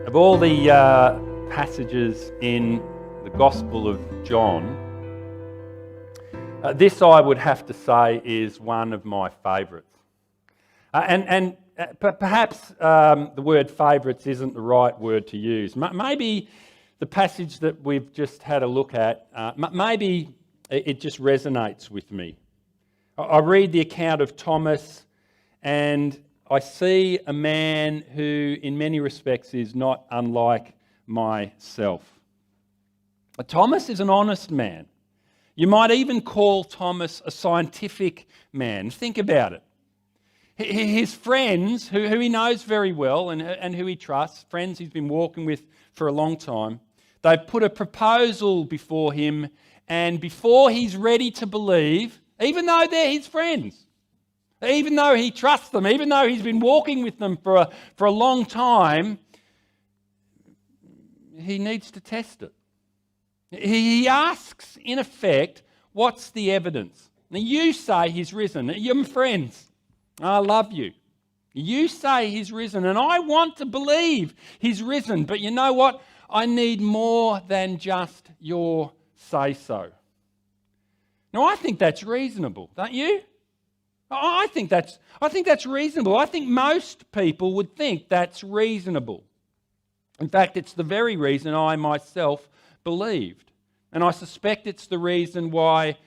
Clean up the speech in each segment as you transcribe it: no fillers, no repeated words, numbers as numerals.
Of all the passages in the Gospel of John, this I would have to say is one of my favourites. Perhaps the word favourites isn't the right word to use. Maybe the passage that we've just had a look at, maybe it just resonates with me. I read the account of Thomas and I see a man who in many respects is not unlike myself. Thomas is an honest man. You might even call Thomas a scientific man. Think about it. His friends, who he knows very well and who he trusts, friends he's been walking with for a long time, they've put a proposal before him, and before he's ready to believe, even though they're his friends, even though he trusts them, even though he's been walking with them for a long time, he needs to test it. He asks, in effect, what's the evidence? Now, you say he's risen. You're my friends. I love you. You say he's risen, and I want to believe he's risen. But you know what? I need more than just your say-so. Now, I think that's reasonable, don't you? I think that's reasonable. I think most people would think that's reasonable. In fact, it's the very reason I myself believed. And I suspect it's the reason why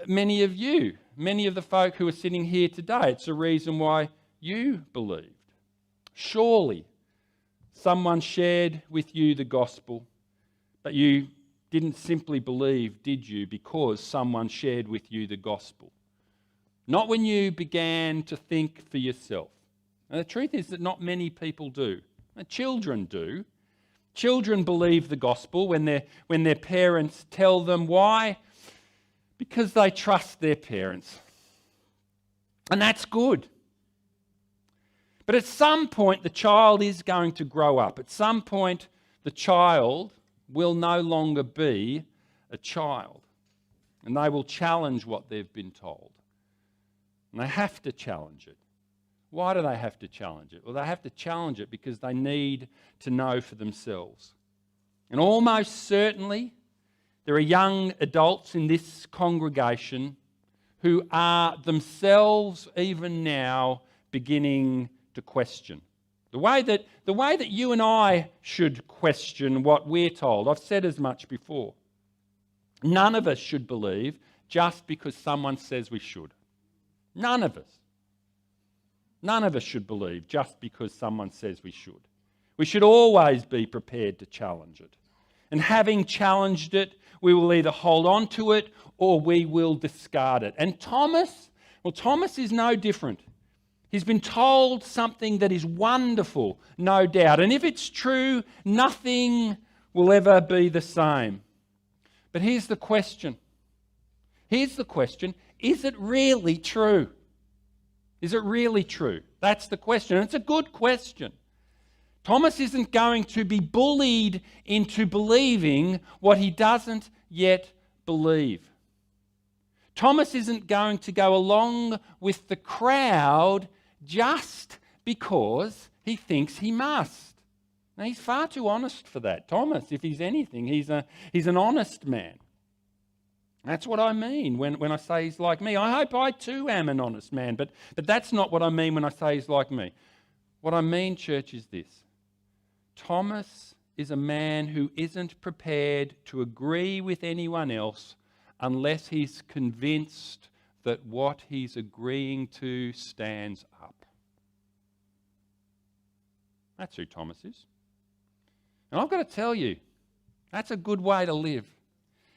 many of the folk who are sitting here today, it's the reason why you believed. Surely someone shared with you the gospel, but you didn't simply believe, did you, because someone shared with you the gospel. Not when you began to think for yourself. And the truth is that not many people do. Children do. Children believe the gospel when their parents tell them. Why? Because they trust their parents. And that's good. But at some point, the child is going to grow up. At some point, the child will no longer be a child. And they will challenge what they've been told. And they have to challenge it. Why do they have to challenge it? Well, they have to challenge it because they need to know for themselves. And almost certainly, there are young adults in this congregation who are themselves, even now, beginning to question. The way that you and I should question what we're told. I've said as much before. None of us should believe just because someone says we should. None of us. None of us should believe just because someone says we should. We should always be prepared to challenge it. And having challenged it, we will either hold on to it or we will discard it. And Thomas is no different. He's been told something that is wonderful, no doubt. And if it's true, nothing will ever be the same. But here's the question. Is it really true? Is it really true? That's the question. And it's a good question. Thomas isn't going to be bullied into believing what he doesn't yet believe. Thomas isn't going to go along with the crowd just because he thinks he must. Now, he's far too honest for that. Thomas, if he's anything, he's an honest man. That's what I mean when I say he's like me. I hope I too am an honest man, but that's not what I mean when I say he's like me. What I mean, church, is this. Thomas is a man who isn't prepared to agree with anyone else unless he's convinced that what he's agreeing to stands up. That's who Thomas is. And I've got to tell you, that's a good way to live.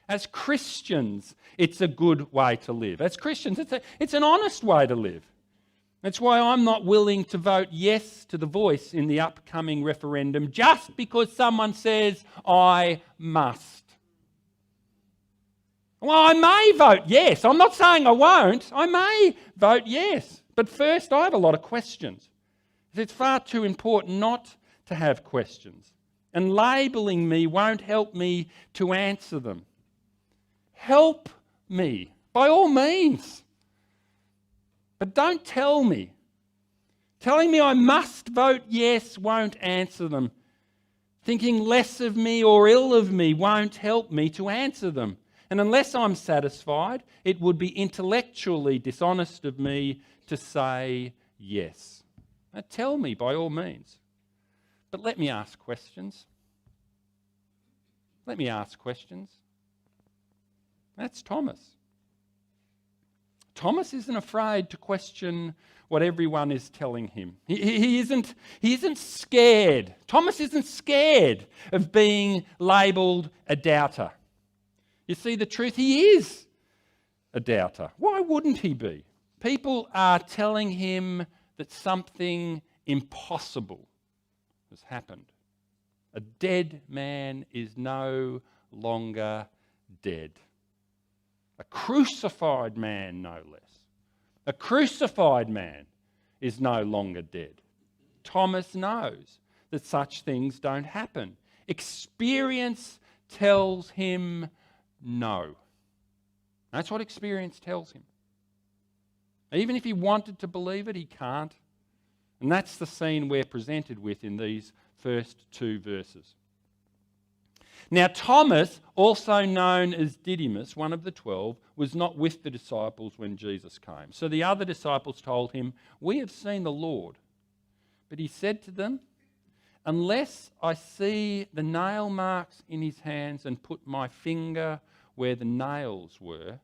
As Christians, it's a good way to live. As Christians, it's an honest way to live. That's why I'm not willing to vote yes to the Voice in the upcoming referendum just because someone says I must. Well, I may vote yes. I'm not saying I won't. I may vote yes. But first, I have a lot of questions. It's far too important not to have questions. And labelling me won't help me to answer them. Help me, by all means. But don't tell me. Telling me I must vote yes won't answer them. Thinking less of me or ill of me won't help me to answer them. And unless I'm satisfied, it would be intellectually dishonest of me to say yes. Now tell me by all means. But let me ask questions. Let me ask questions. That's Thomas. Thomas isn't afraid to question what everyone is telling him. He isn't scared. Thomas isn't scared of being labelled a doubter. You see, the truth, he is a doubter. Why wouldn't he be? People are telling him that something impossible has happened. A dead man is no longer dead. A crucified man, no less. A crucified man is no longer dead. Thomas knows that such things don't happen. Experience tells him no. That's what experience tells him. Even if he wanted to believe it, he can't. And that's the scene we're presented with in these first two verses. Now, Thomas, also known as Didymus, one of the 12, was not with the disciples when Jesus came. So the other disciples told him, "We have seen the Lord." But he said to them, "Unless I see the nail marks in his hands and put my finger where the nails were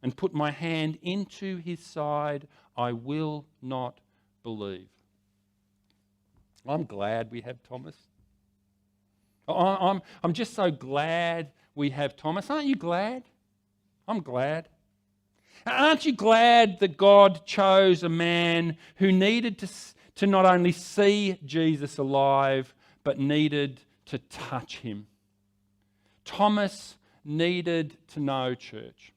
and put my hand into his side, I will not believe." I'm glad we have Thomas. I'm just so glad we have Thomas. Aren't you glad? I'm glad. Aren't you glad that God chose a man who needed to not only see Jesus alive, but needed to touch him? Thomas needed to know, church.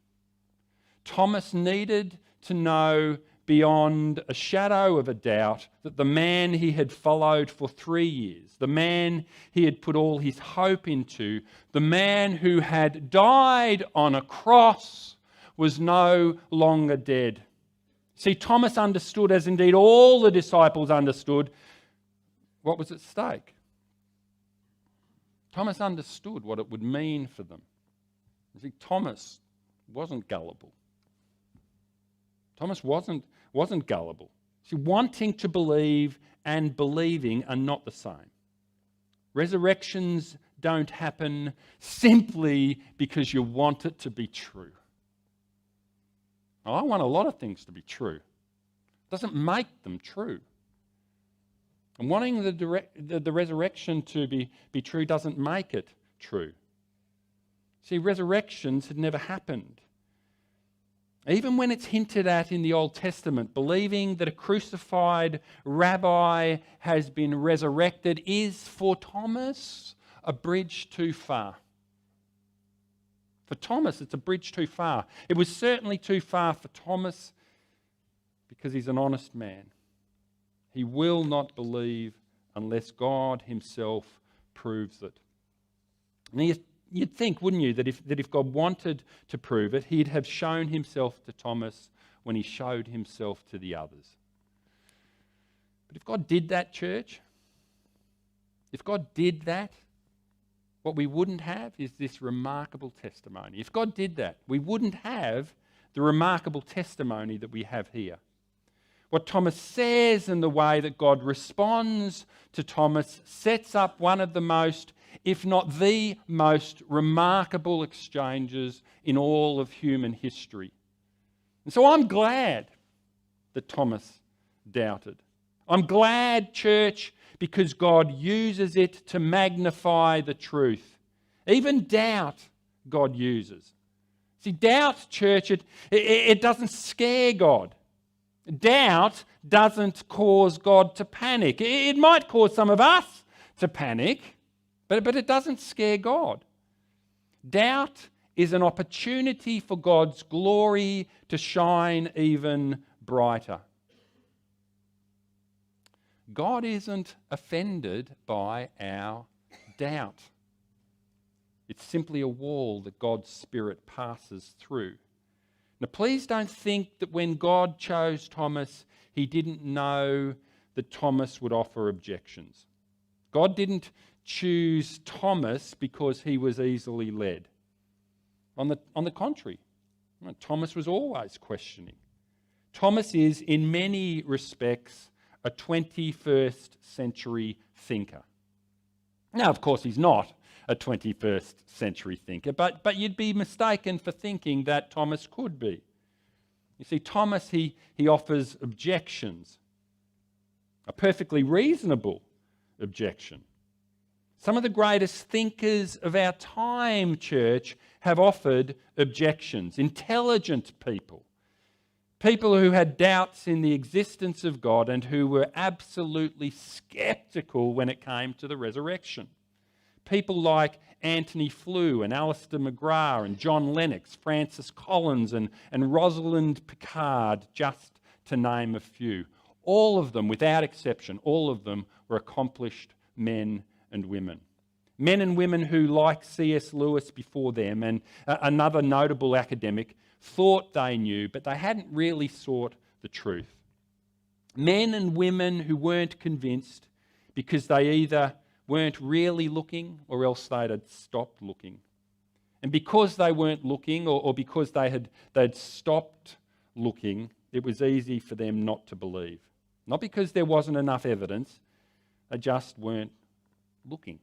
Thomas needed to know beyond a shadow of a doubt that the man he had followed for 3 years, the man he had put all his hope into, the man who had died on a cross, was no longer dead. See, Thomas understood, as indeed all the disciples understood, what was at stake. Thomas understood what it would mean for them. You see, Thomas wasn't gullible. Thomas wasn't gullible. See, wanting to believe and believing are not the same. Resurrections don't happen simply because you want it to be true. Now, I want a lot of things to be true. It doesn't make them true. And wanting the resurrection to be true doesn't make it true. See, resurrections had never happened. Even when it's hinted at in the Old Testament, believing that a crucified rabbi has been resurrected is, for Thomas, a bridge too far. For Thomas, it's a bridge too far. It was certainly too far for Thomas because he's an honest man. He will not believe unless God himself proves it. And you'd think, wouldn't you, that if God wanted to prove it, he'd have shown himself to Thomas when he showed himself to the others. But if God did that, church, if God did that, what we wouldn't have is this remarkable testimony. If God did that, we wouldn't have the remarkable testimony that we have here. What Thomas says and the way that God responds to Thomas sets up one of the most, if not the most remarkable exchanges in all of human history. And so I'm glad that Thomas doubted. I'm glad, church, because God uses it to magnify the truth. Even doubt God uses. See, doubt, church, it doesn't scare God. Doubt doesn't cause God to panic. It might cause some of us to panic, but it doesn't scare God. Doubt is an opportunity for God's glory to shine even brighter. God isn't offended by our doubt. It's simply a wall that God's Spirit passes through. Now, please don't think that when God chose Thomas, he didn't know that Thomas would offer objections. God didn't choose Thomas because he was easily led. On the contrary, Thomas was always questioning. Thomas is, in many respects, a 21st century thinker. Now, of course, he's not a 21st century thinker, but you'd be mistaken for thinking that Thomas could be. You see, Thomas, he offers objections, a perfectly reasonable objection. Some of the greatest thinkers of our time, church, have offered objections. Intelligent people. People who had doubts in the existence of God and who were absolutely sceptical when it came to the resurrection. People like Anthony Flew and Alistair McGrath and John Lennox, Francis Collins and Rosalind Picard, just to name a few. All of them, without exception, all of them were accomplished men and women. Men and women who, like C.S. Lewis before them and another notable academic, thought they knew, but they hadn't really sought the truth. Men and women who weren't convinced because they either weren't really looking or else they'd stopped looking. And because they weren't looking or because they'd stopped looking, it was easy for them not to believe. Not because there wasn't enough evidence, they just weren't looking.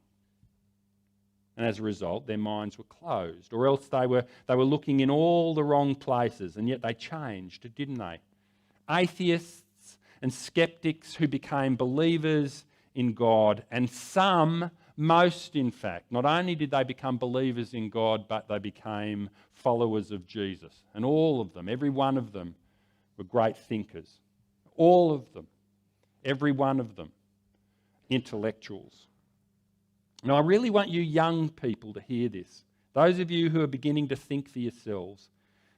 And as a result, their minds were closed, or else they were looking in all the wrong places, and yet they changed, didn't they? Atheists and skeptics who became believers in God, and most in fact, not only did they become believers in God, but they became followers of Jesus. And all of them, every one of them, were great thinkers. All of them, every one of them, intellectuals. Now, I really want you young people to hear this. Those of you who are beginning to think for yourselves,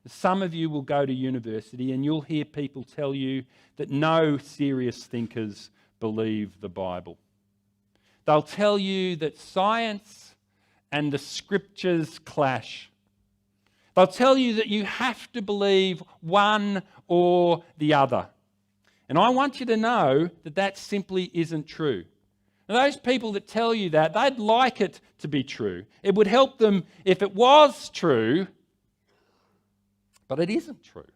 some of you will go to university and you'll hear people tell you that no serious thinkers believe the Bible. They'll tell you that science and the scriptures clash. They'll tell you that you have to believe one or the other. And I want you to know that that simply isn't true. Now, those people that tell you that, they'd like it to be true. It would help them if it was true, but it isn't true.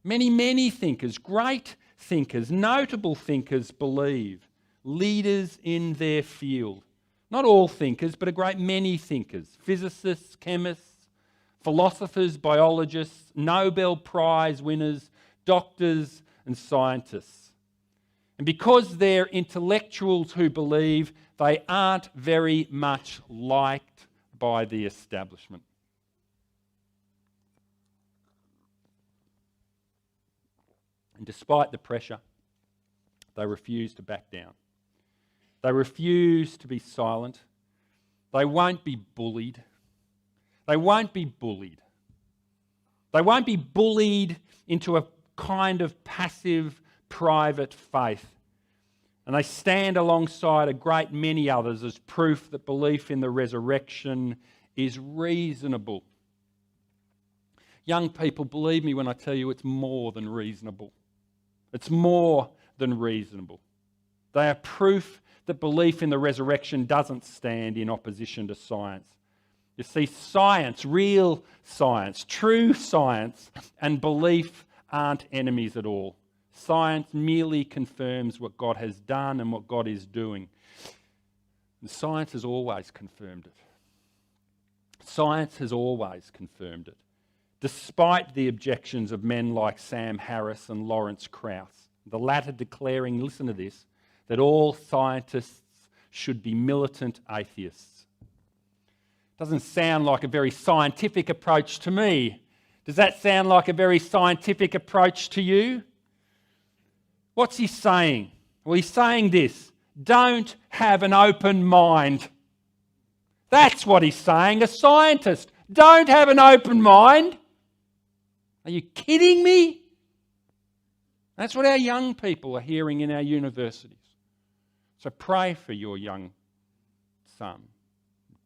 Many thinkers, great thinkers, notable thinkers believe, leaders in their field. Not all thinkers, but a great many thinkers, physicists, chemists, philosophers, biologists, Nobel Prize winners, doctors and scientists. And because they're intellectuals who believe, they aren't very much liked by the establishment. And despite the pressure, they refuse to back down. They refuse to be silent. They won't be bullied. They won't be bullied. They won't be bullied into a kind of passive, private faith. And they stand alongside a great many others as proof that belief in the resurrection is reasonable. Young people, believe me when I tell you it's more than reasonable. It's more than reasonable. They are proof that belief in the resurrection doesn't stand in opposition to science. You see, science, real science, true science, and belief aren't enemies at all. Science merely confirms what God has done and what God is doing. And science has always confirmed it. Science has always confirmed it, despite the objections of men like Sam Harris and Lawrence Krauss, the latter declaring, listen to this, that all scientists should be militant atheists. Doesn't sound like a very scientific approach to me. Does that sound like a very scientific approach to you? What's he saying? Well, he's saying this: don't have an open mind. That's what he's saying. A scientist, don't have an open mind. Are you kidding me? That's what our young people are hearing in our universities. So pray for your young son,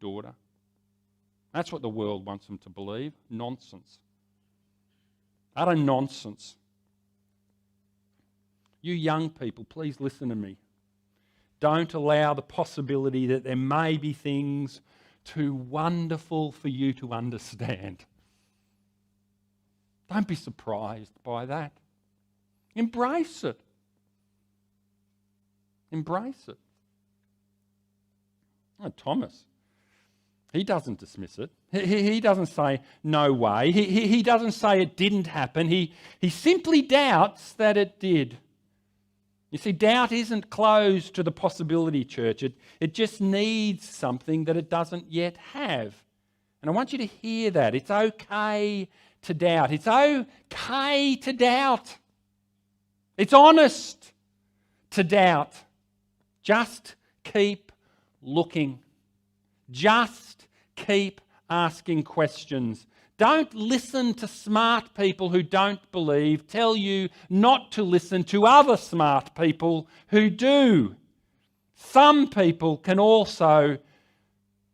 daughter. That's what the world wants them to believe. Nonsense. Utter nonsense. You young people, please listen to me. Don't allow the possibility that there may be things too wonderful for you to understand. Don't be surprised by that. Embrace it. Embrace it. Oh, Thomas, he doesn't dismiss it. He doesn't say, no way. He doesn't say it didn't happen. He simply doubts that it did. You see, doubt isn't closed to the possibility, church. It just needs something that it doesn't yet have. And I want you to hear that. It's okay to doubt. It's okay to doubt. It's honest to doubt. Just keep looking. Just keep asking questions. Don't listen to smart people who don't believe tell you not to listen to other smart people who do. Some people can also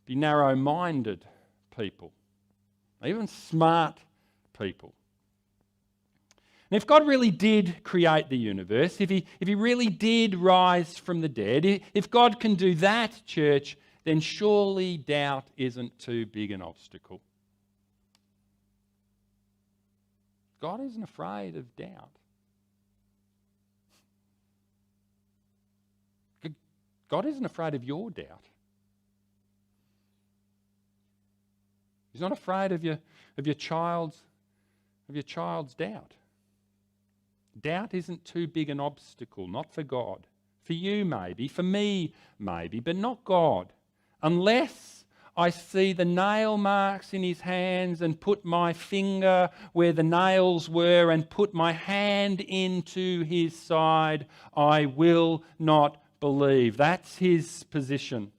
be narrow-minded people, even smart people. And if God really did create the universe, if he really did rise from the dead, if God can do that, church, then surely doubt isn't too big an obstacle. God isn't afraid of doubt. God isn't afraid of your doubt. He's not afraid of your child's doubt. Doubt isn't too big an obstacle, not for God. For you maybe, for me maybe, but not God. Unless I see the nail marks in his hands and put my finger where the nails were and put my hand into his side, I will not believe. That's his position.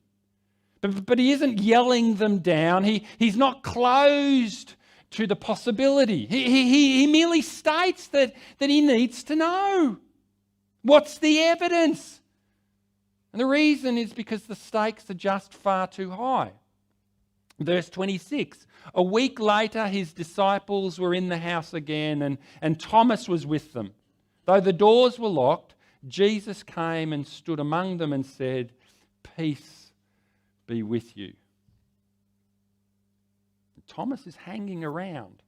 But he isn't yelling them down. He's not closed to the possibility. He merely states that he needs to know. What's the evidence? And the reason is because the stakes are just far too high. Verse 26, a week later his disciples were in the house again and Thomas was with them. Though the doors were locked, Jesus came and stood among them and said, "Peace be with you." Thomas is hanging around.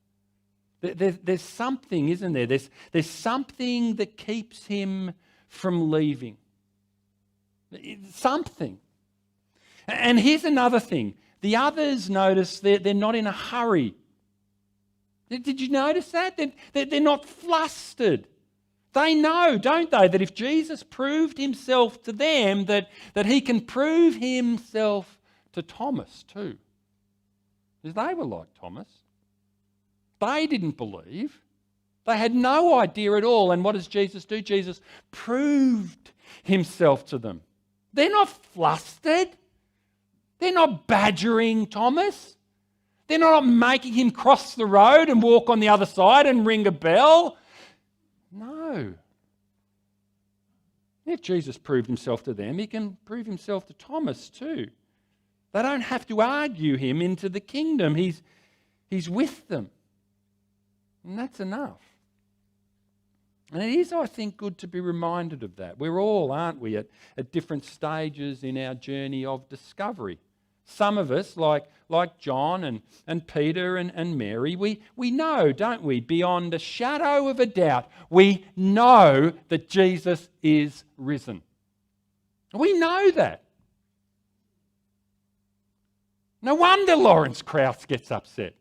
There's something, isn't there? There's something that keeps him from leaving. Something. And here's another thing. The others notice they're not in a hurry. Did you notice that? They're not flustered. They know, don't they, that if Jesus proved himself to them, that he can prove himself to Thomas too. Because they were like Thomas. They didn't believe. They had no idea at all. And what does Jesus do? Jesus proved himself to them. They're not flustered. They're not badgering Thomas. They're not making him cross the road and walk on the other side and ring a bell. No. If Jesus proved himself to them, he can prove himself to Thomas too. They don't have to argue him into the kingdom. He's with them. And that's enough. And it is, I think, good to be reminded of that. We're all, aren't we, at different stages in our journey of discovery. Some of us, like John and Peter and Mary, we know, don't we, beyond a shadow of a doubt, we know that Jesus is risen. We know that. No wonder Lawrence Krauss gets upset.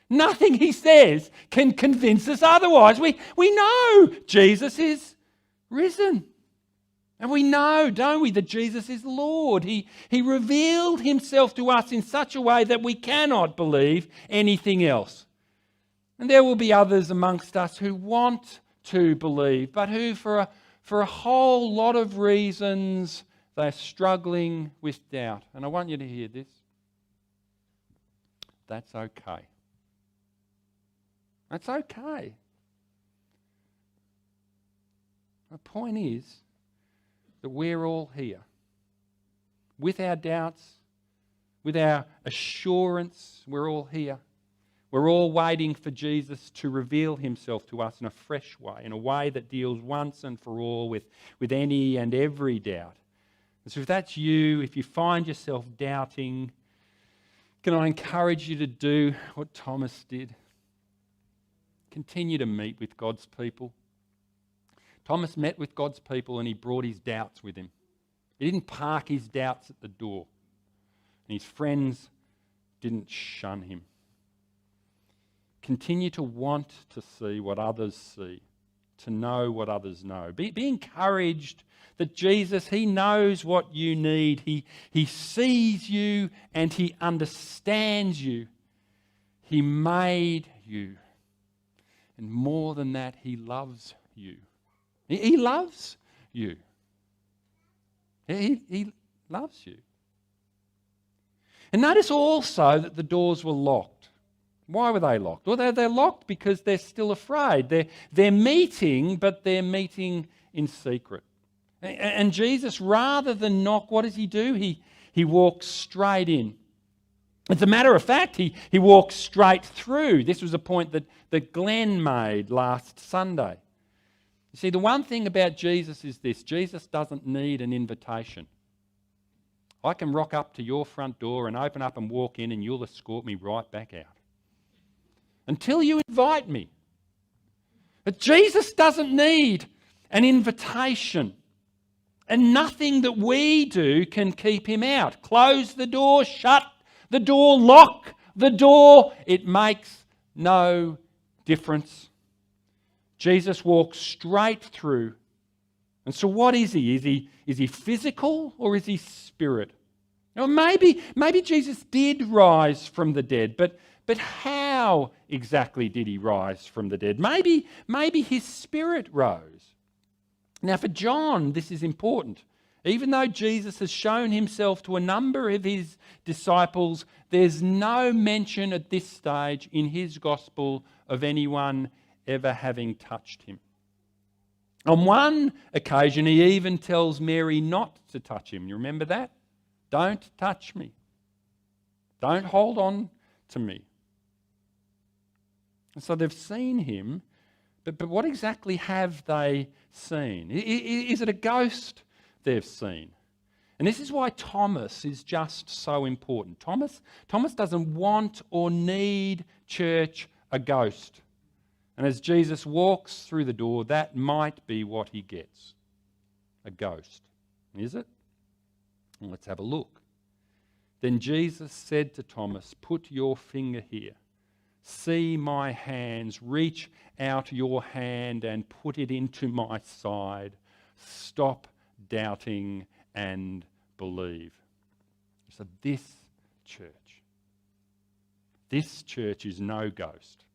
Nothing he says can convince us otherwise. We know Jesus is risen. And we know, don't we, that Jesus is Lord. He revealed himself to us in such a way that we cannot believe anything else. And there will be others amongst us who want to believe, but who for a whole lot of reasons they're struggling with doubt. And I want you to hear this. That's okay. That's okay. The point is that we're all here. With our doubts, with our assurance, we're all here. We're all waiting for Jesus to reveal himself to us in a fresh way, in a way that deals once and for all with any and every doubt So if that's you, if you find yourself doubting, can I encourage you to do what Thomas did? Continue to meet with God's people. Thomas met with God's people and he brought his doubts with him. He didn't park his doubts at the door. And his friends didn't shun him. Continue to want to see what others see, to know what others know. Be encouraged that Jesus, he knows what you need. He sees you and he understands you. He made you. And more than that, he loves you. He loves you. He loves you. And notice also that the doors were locked. Why were they locked? Well, they're locked because they're still afraid. They're meeting, but they're meeting in secret. And Jesus, rather than knock, what does he do? He walks straight in. As a matter of fact, he walks straight through. This was a point that Glenn made last Sunday. You see, the one thing about Jesus is this: Jesus doesn't need an invitation. I can rock up to your front door and open up and walk in and you'll escort me right back out. Until you invite me. But Jesus doesn't need an invitation. And nothing that we do can keep him out. Close the door, shut the door, lock the door. It makes no difference. Jesus walks straight through. And so what is he? Is he physical or is he spirit? Now maybe Jesus did rise from the dead, but how exactly did he rise from the dead? Maybe his spirit rose. Now for John, this is important. Even though Jesus has shown himself to a number of his disciples, there's no mention at this stage in his gospel of anyone ever having touched him. On one occasion, he even tells Mary not to touch him. You remember that? Don't touch me. Don't hold on to me. And so they've seen him, but what exactly have they seen? Is it a ghost they've seen? And this is why Thomas is just so important. Thomas doesn't want or need church a ghost. And as Jesus walks through the door, that might be what he gets. A ghost. Is it? Well, let's have a look. Then Jesus said to Thomas, "Put your finger here. See my hands. Reach out your hand and put it into my side. Stop doubting and believe." So this church is no ghost.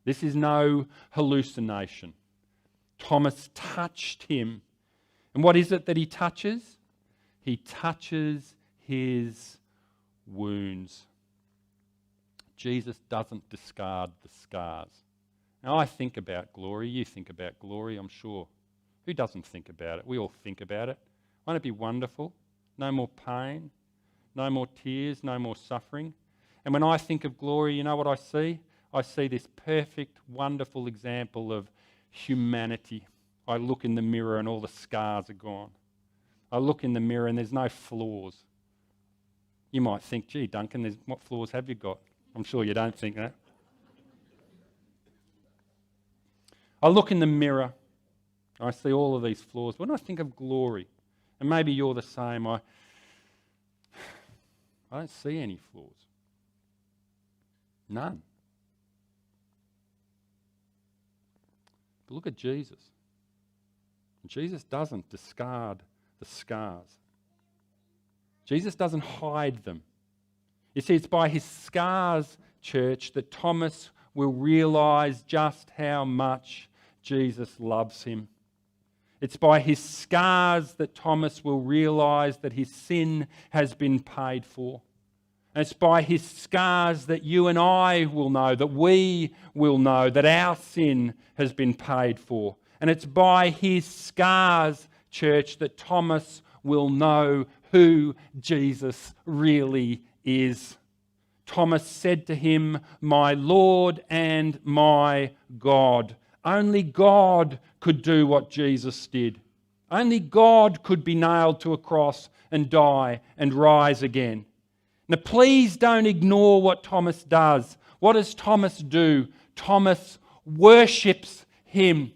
This is no hallucination. Thomas touched him. And what is it that he touches? He touches his wounds. Jesus doesn't discard the scars. Now I think about glory. You think about glory, I'm sure. Who doesn't think about it? We all think about it. Won't it be wonderful? No more pain, no more tears, no more suffering. And when I think of glory, you know what I see? I see this perfect, wonderful example of humanity. I look in the mirror and all the scars are gone. I look in the mirror and there's no flaws. You might think, gee, Duncan, what flaws have you got? I'm sure you don't think that. I look in the mirror, I see all of these flaws. When I think of glory, and maybe you're the same, I don't see any flaws. None. But look at Jesus. Jesus doesn't discard the scars. Jesus doesn't hide them. You see, it's by his scars, church, that Thomas will realise just how much Jesus loves him. It's by his scars that Thomas will realise that his sin has been paid for. And it's by his scars that you and I will know, that we will know that our sin has been paid for. And it's by his scars, church, that Thomas will know who Jesus really is. Thomas said to him, "My Lord and my God." Only God could do what Jesus did. Only God could be nailed to a cross and die and rise again. Now, please don't ignore what Thomas does. What does Thomas do? Thomas worships him.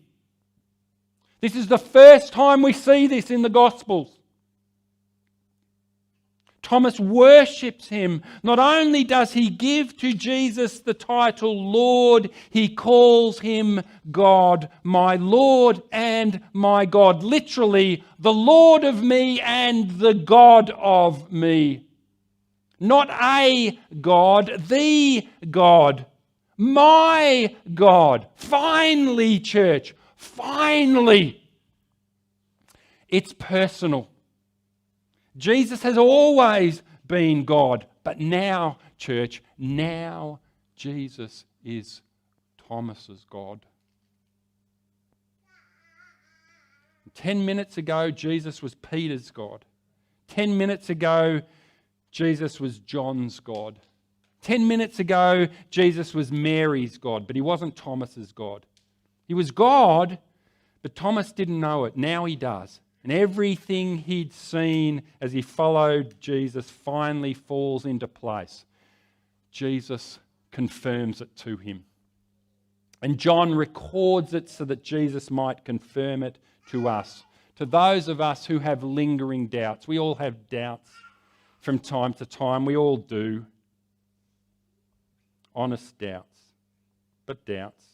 This is the first time we see this in the Gospels. Thomas worships him. Not only does he give to Jesus the title Lord, he calls him God, my Lord and my God. Literally, the Lord of me and the God of me. Not a God, the God. My God. Finally, church, finally. It's personal. Jesus has always been God, but now, church, now Jesus is Thomas's God. 10 minutes ago, Jesus was Peter's God. 10 minutes ago, Jesus was John's God. 10 minutes ago, Jesus was Mary's God, but he wasn't Thomas's God. He was God, but Thomas didn't know it. Now he does. And everything he'd seen as he followed Jesus finally falls into place. Jesus confirms it to him. And John records it so that Jesus might confirm it to us. To those of us who have lingering doubts. We all have doubts from time to time. We all do. Honest doubts, but doubts.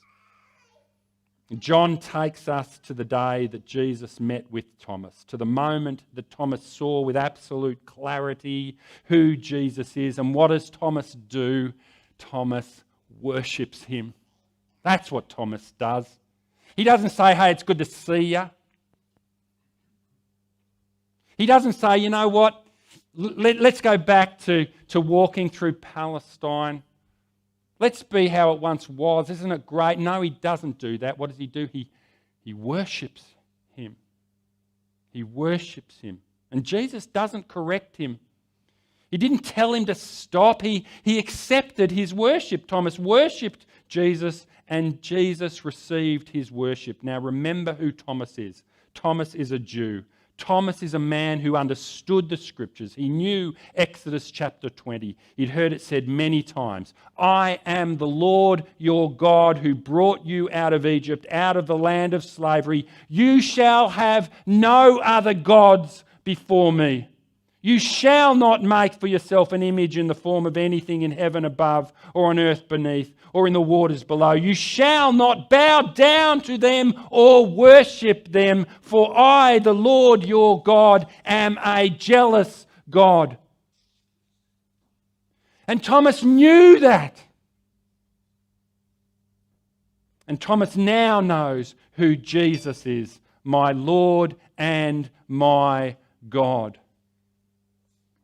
John takes us to the day that Jesus met with Thomas, to the moment that Thomas saw with absolute clarity who Jesus is. And what does Thomas do? Thomas worships him. That's what Thomas does. He doesn't say, hey, it's good to see you. He doesn't say, you know what, let's go back to walking through Palestine. Let's be how it once was. Isn't it great? No, he doesn't do that. What does he do? He worships him. He worships him. And Jesus doesn't correct him. He didn't tell him to stop. He accepted his worship. Thomas worshipped Jesus and Jesus received his worship. Now remember who Thomas is. Thomas is a Jew. Thomas is a man who understood the scriptures. He knew Exodus chapter 20. He'd heard it said many times, I am the Lord your God who brought you out of Egypt, out of the land of slavery. You shall have no other gods before me. You shall not make for yourself an image in the form of anything in heaven above or on earth beneath or in the waters below. You shall not bow down to them or worship them, for I, the Lord your God, am a jealous God. And Thomas knew that. And Thomas now knows who Jesus is, my Lord and my God.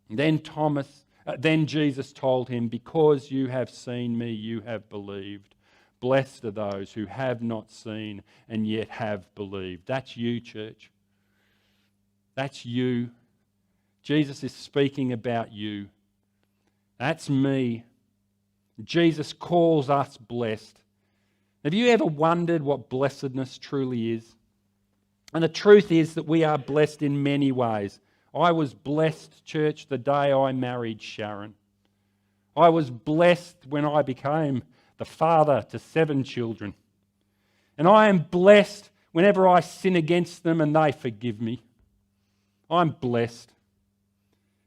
Then Jesus told him, because you have seen me, you have believed. Blessed are those who have not seen and yet have believed. That's you, church. That's you. Jesus is speaking about you. That's me. Jesus calls us blessed. Have you ever wondered what blessedness truly is? And the truth is that we are blessed in many ways. I was blessed, church, the day I married Sharon. I was blessed when I became the father to 7 children. And I am blessed whenever I sin against them and they forgive me. I'm blessed.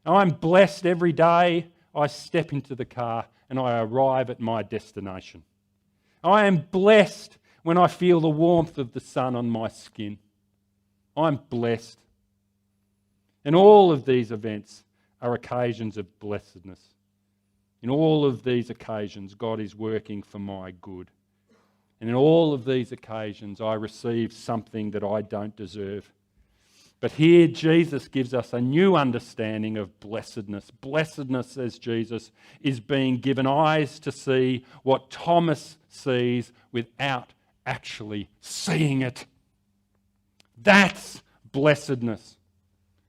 I'm blessed every day I step into the car and I arrive at my destination. I am blessed when I feel the warmth of the sun on my skin. I'm blessed. And all of these events are occasions of blessedness. In all of these occasions, God is working for my good. And in all of these occasions, I receive something that I don't deserve. But here, Jesus gives us a new understanding of blessedness. Blessedness, says Jesus, is being given eyes to see what Thomas sees without actually seeing it. That's blessedness.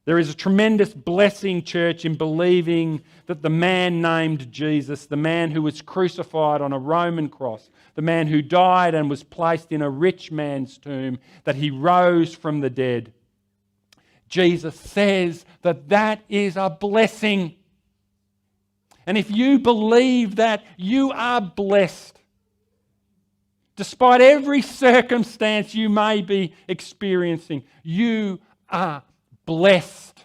There is a tremendous blessing, church, in believing that the man named Jesus, the man who was crucified on a Roman cross, the man who died and was placed in a rich man's tomb, that he rose from the dead. Jesus says that that is a blessing. And if you believe that, you are blessed. Despite every circumstance you may be experiencing, you are blessed.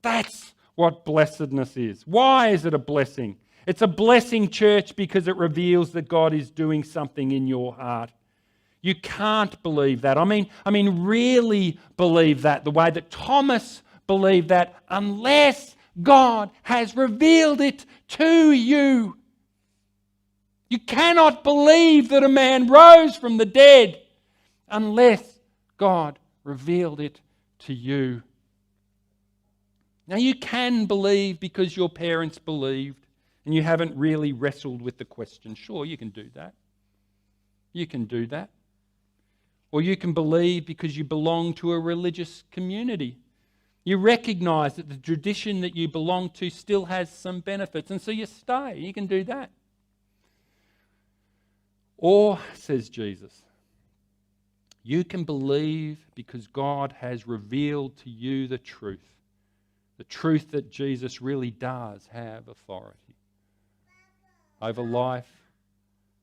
That's what blessedness is. Why is it a blessing? It's a blessing, church, because it reveals that God is doing something in your heart. You can't believe that. I mean, really believe that the way that Thomas believed that, unless God has revealed it to you. You cannot believe that a man rose from the dead unless God revealed it to you. Now, you can believe because your parents believed and you haven't really wrestled with the question. Sure, you can do that. You can do that. Or you can believe because you belong to a religious community. You recognise that the tradition that you belong to still has some benefits, and so you stay. You can do that. Or, says Jesus, you can believe because God has revealed to you the truth that Jesus really does have authority over life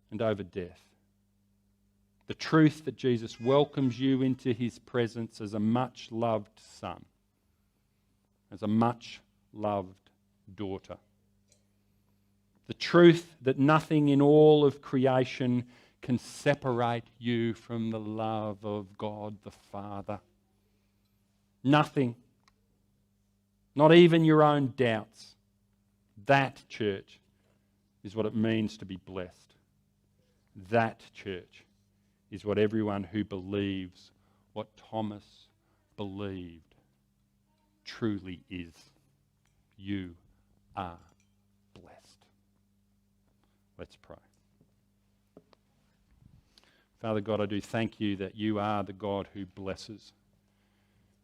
and over death. The truth that Jesus welcomes you into his presence as a much-loved son, as a much-loved daughter. The truth that nothing in all of creation can separate you from the love of God the Father. Nothing. Not even your own doubts. That, church, is what it means to be blessed. That, church, is what everyone who believes what Thomas believed truly is. You are blessed. Let's pray. Father God, I do thank you that you are the God who blesses.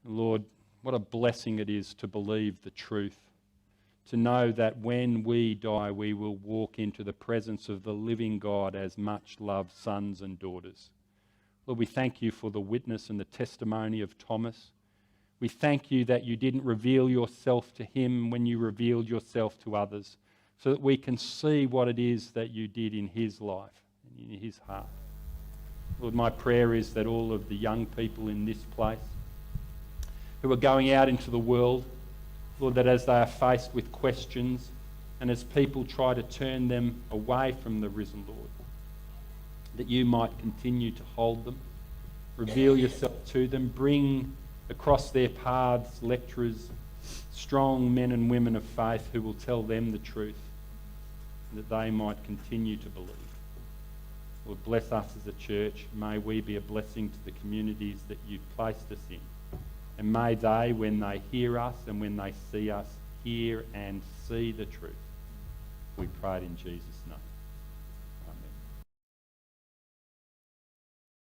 Lord, what a blessing it is to believe the truth, to know that when we die, we will walk into the presence of the living God as much-loved sons and daughters. Lord, we thank you for the witness and the testimony of Thomas. We thank you that you didn't reveal yourself to him when you revealed yourself to others, so that we can see what it is that you did in his life and in his heart. Lord, my prayer is that all of the young people in this place who are going out into the world, Lord, that as they are faced with questions and as people try to turn them away from the risen Lord, that you might continue to hold them, reveal yourself to them, bring across their paths lecturers, strong men and women of faith who will tell them the truth, that they might continue to believe. Lord, bless us as a church. May we be a blessing to the communities that you've placed us in. And may they, when they hear us and when they see us, hear and see the truth. We pray it in Jesus' name.